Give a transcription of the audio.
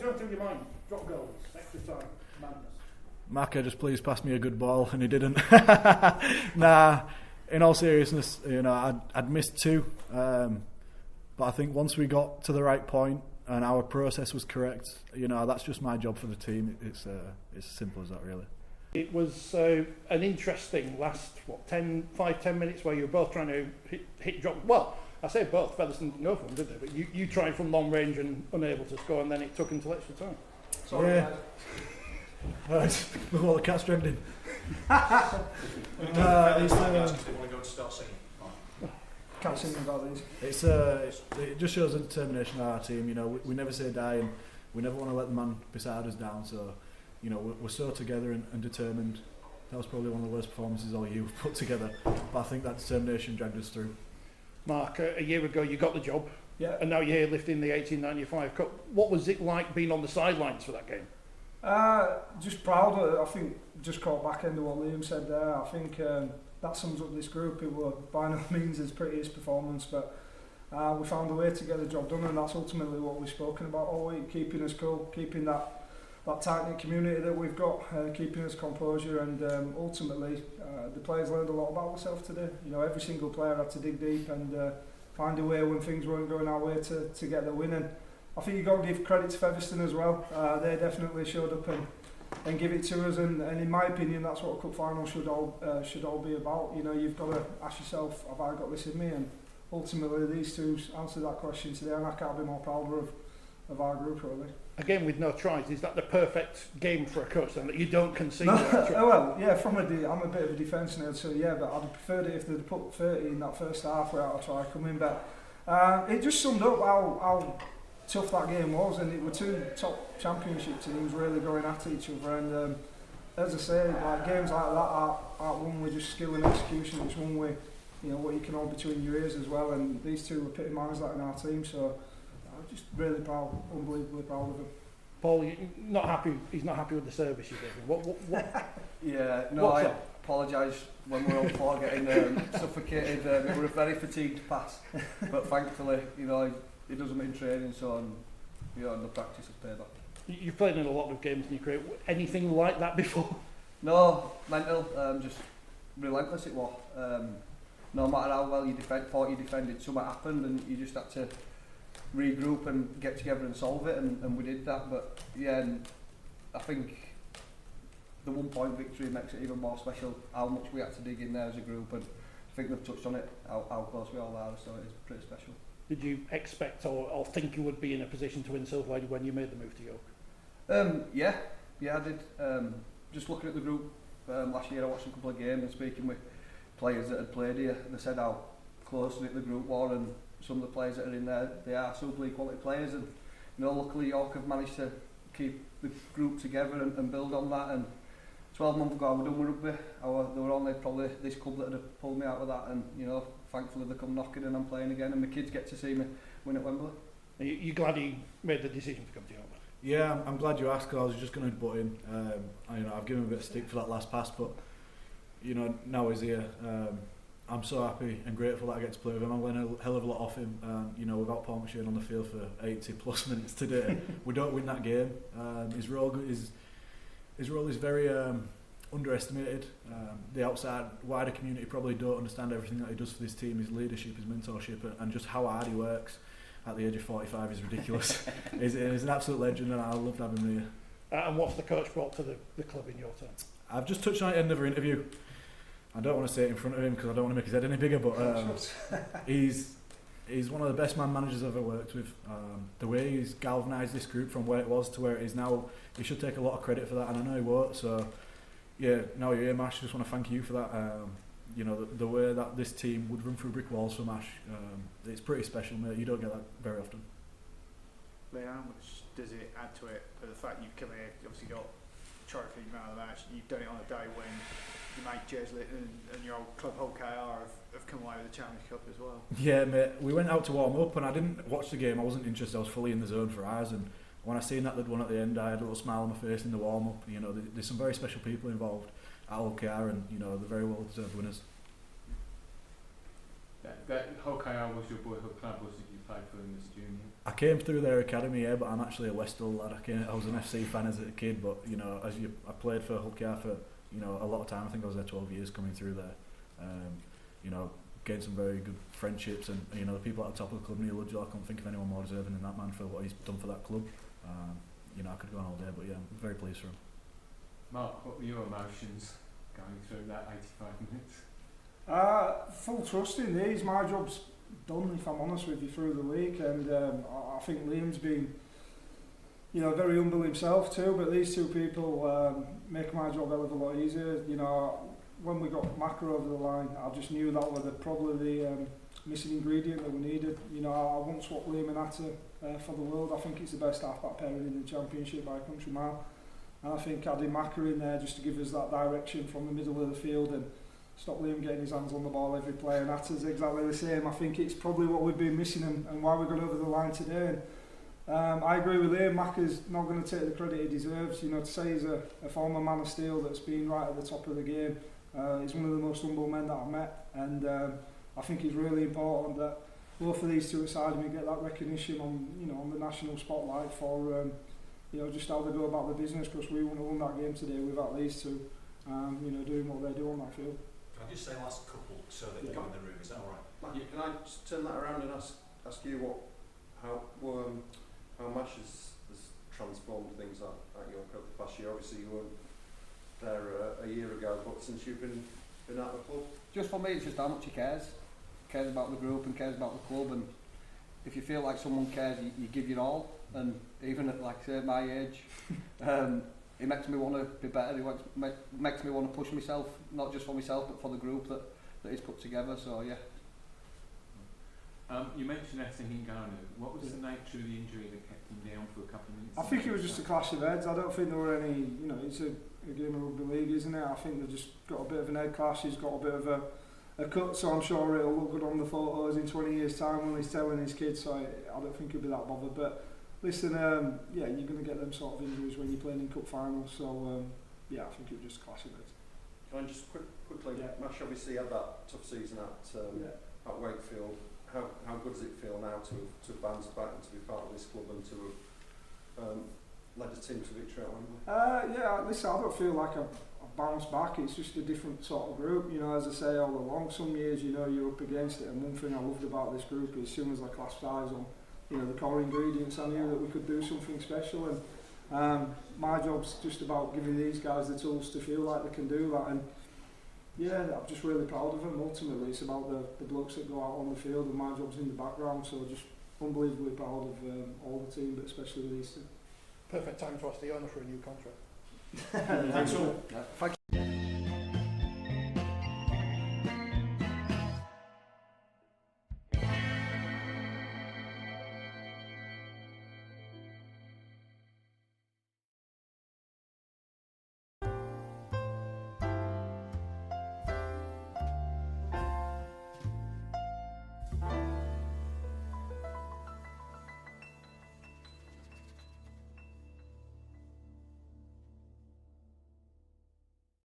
going through your mind? Drop goals, extra time, madness. Maka just please pass me a good ball, and he didn't. Nah, in all seriousness, I'd missed two, but I think once we got to the right point and our process was correct, that's just my job for the team. It's as simple as that, really. It was an interesting last 5-10 minutes where you were both trying to hit drop. Well, I say both. Featherstone didn't go for them, did they? But you tried from long range and unable to score, and then it took until extra time. Sorry, yeah. Right, look what the cat's dragged in. Can't sing about these. It just shows the determination of our team. We never say die, and we never want to let the man beside us down. So, we're so together and determined. That was probably one of the worst performances all year we've put together, but I think that determination dragged us through. Mark, a year ago you got the job, yeah, and now you're here lifting the 1895 Cup. What was it like being on the sidelines for that game? Just proud. I think just caught back into what Liam said there. I think that sums up this group. It was by no means his prettiest performance, but we found a way to get the job done, and that's ultimately what we've spoken about all week: keeping us cool, keeping that tight-knit community that we've got, keeping us composure, and ultimately the players learned a lot about themselves today. Every single player had to dig deep and find a way when things weren't going our way to get the win. And I think you've got to give credit to Featherstone as well. They definitely showed up and give it to us, and in my opinion that's what a cup final should all be about. You've got to ask yourself, have I got this in me? And ultimately these two answered that question today, and I can't be more proud of our group, really. Again, with no tries, is that the perfect game for a coach then, that you don't concede? Well, yeah, I'm a bit of a defence nerd, so yeah, but I'd have preferred it if they'd put 30 in that first half without a try coming, but it just summed up how tough that game was, and it were two top championship teams really going at each other, and as I say, like games like that aren't won with just skill and execution, it's won with what you can hold between your ears as well, and these two were epitomised that in our team, so I'm just really proud, unbelievably proud of him. Paul, he's not happy with the service you gave him. What? Yeah, no, I apologise when we were on floor getting suffocated. We were a very fatigued pass, but thankfully, he does them in training, so the practice has paid off. You've played in a lot of games in your career. Anything like that before? No, mental, just relentless it was. No matter how well you thought you defended, something happened and you just had to regroup and get together and solve it, and we did that. But yeah, and I think the 1 point victory makes it even more special how much we had to dig in there as a group, and I think they've touched on it, how close we all are, so it's pretty special. Did you expect or think you would be in a position to win Silver when you made the move to York? Yeah, I did. Just looking at the group last year, I watched a couple of games and speaking with players that had played here, they said how close the group was, and some of the players that are in there, they are Super League quality players, and luckily York have managed to keep the group together and build on that. And 12 months ago I was done with rugby. There were only probably this club that had pulled me out of that, and thankfully they come knocking and I'm playing again, and my kids get to see me win at Wembley. Are you glad you made the decision to come to York? Yeah, I'm glad you asked, because I was just going to butt in. I've given him a bit of stick for that last pass, but now he's here. I'm so happy and grateful that I get to play with him. I'm learning a hell of a lot off him. Without Paul McShane on the field for 80 plus minutes today, we don't win that game. His role is very underestimated. The outside wider community probably don't understand everything that he does for this team. His leadership, his mentorship, and just how hard he works at the age of 45 is ridiculous. He's an absolute legend, and I loved having him here. And what's the coach brought to the club in your turn? I've just touched on it in another interview. I don't want to say it in front of him because I don't want to make his head any bigger, but he's one of the best man managers I've ever worked with. The way he's galvanised this group from where it was to where it is now, he should take a lot of credit for that, and I know he won't. So yeah, now you're here, Mash, just want to thank you for that. The way that this team would run through brick walls for Mash, it's pretty special, mate. You don't get that very often. Leah, how much does it add to it, for the fact you've come here, you obviously got trophy man of the match, you've done it on a day when your mate Jesley and your old club whole KR have come away with the Challenge Cup as well? Yeah, mate, we went out to warm up and I didn't watch the game, I wasn't interested, I was fully in the zone for ours, and when I seen that they'd won at the end, I had a little smile on my face in the warm up. There's some very special people involved at OKR, and they're very well deserved winners. That whole KR was your boyhood club, was it? You played for them as a junior? I came through their academy, yeah, but I'm actually a Westall lad. I was an FC fan as a kid, but you know, I played for Hull KR for a lot of time. I think I was there 12 years coming through there. Gained some very good friendships, and the people at the top of the club, Neil Ludgell, I can't think of anyone more deserving than that man for what he's done for that club. I could go on all day, but yeah, I'm very pleased for him. Mark, what were your emotions going through that 85 minutes? Full trust in these. My job's done, if I'm honest with you, through the week, and I think Liam's been very humble himself too, but these two people make my job a hell of a lot easier. When we got Macca over the line, I just knew that was probably the missing ingredient that we needed. I won't swap Liam and Atta for the world. I think it's the best half-back pairing in the Championship by a country mile. And I think adding Macca in there just to give us that direction from the middle of the field and stop Liam getting his hands on the ball every play, and Atta's exactly the same. I think it's probably what we've been missing and why we got over the line today. And I agree with Liam. Macca's not going to take the credit he deserves. To say he's a former man of steel that's been right at the top of the game. He's one of the most humble men that I've met, and I think it's really important that both of these two aside me get that recognition on the national spotlight for just how they go about the business, because we wouldn't have won that game today without these two doing what they do on that field. Can I just say last couple so that you go in the room, is that alright? Matthew, can I just turn that around and ask you how MASH has transformed things at York over the past year? Obviously you weren't there a year ago, but since you've been at the club? Just for me, it's just how much he cares about the group and cares about the club, and if you feel like someone cares, you give your all, and even at my age, it makes me want to be better. It makes me want to push myself, not just for myself but for the group that he's put together. So yeah. You mentioned Essa Hinganu. What was the nature of the injury that kept him down for a couple of minutes? I think it was just a clash of heads. I don't think there were any, it's a game of rugby league, isn't it? I think they've just got a bit of an head clash. He's got a bit of a cut, so I'm sure it'll look good on the photos in 20 years' time when he's telling his kids, so I don't think he'll be that bothered. But listen, you're going to get them sort of injuries when you're playing in cup finals, so I think it was just a clash of heads. Can I just quickly, MASH obviously had that tough season at Wakefield. How good does it feel now to bounce back and to be part of this club and to have led a team to victory at Wembley? Listen, I don't feel like I've bounced back. It's just a different sort of group. As I say all along, some years you're up against it, and one thing I loved about this group is as soon as I classed eyes on the core ingredients, I knew that we could do something special, and my job's just about giving these guys the tools to feel like they can do that. And I'm just really proud of them. Ultimately, it's about the blokes that go out on the field, and my job's in the background, so just unbelievably proud of all the team, but especially these two. Perfect time to ask the owner for a new contract. Thanks all. Thank you.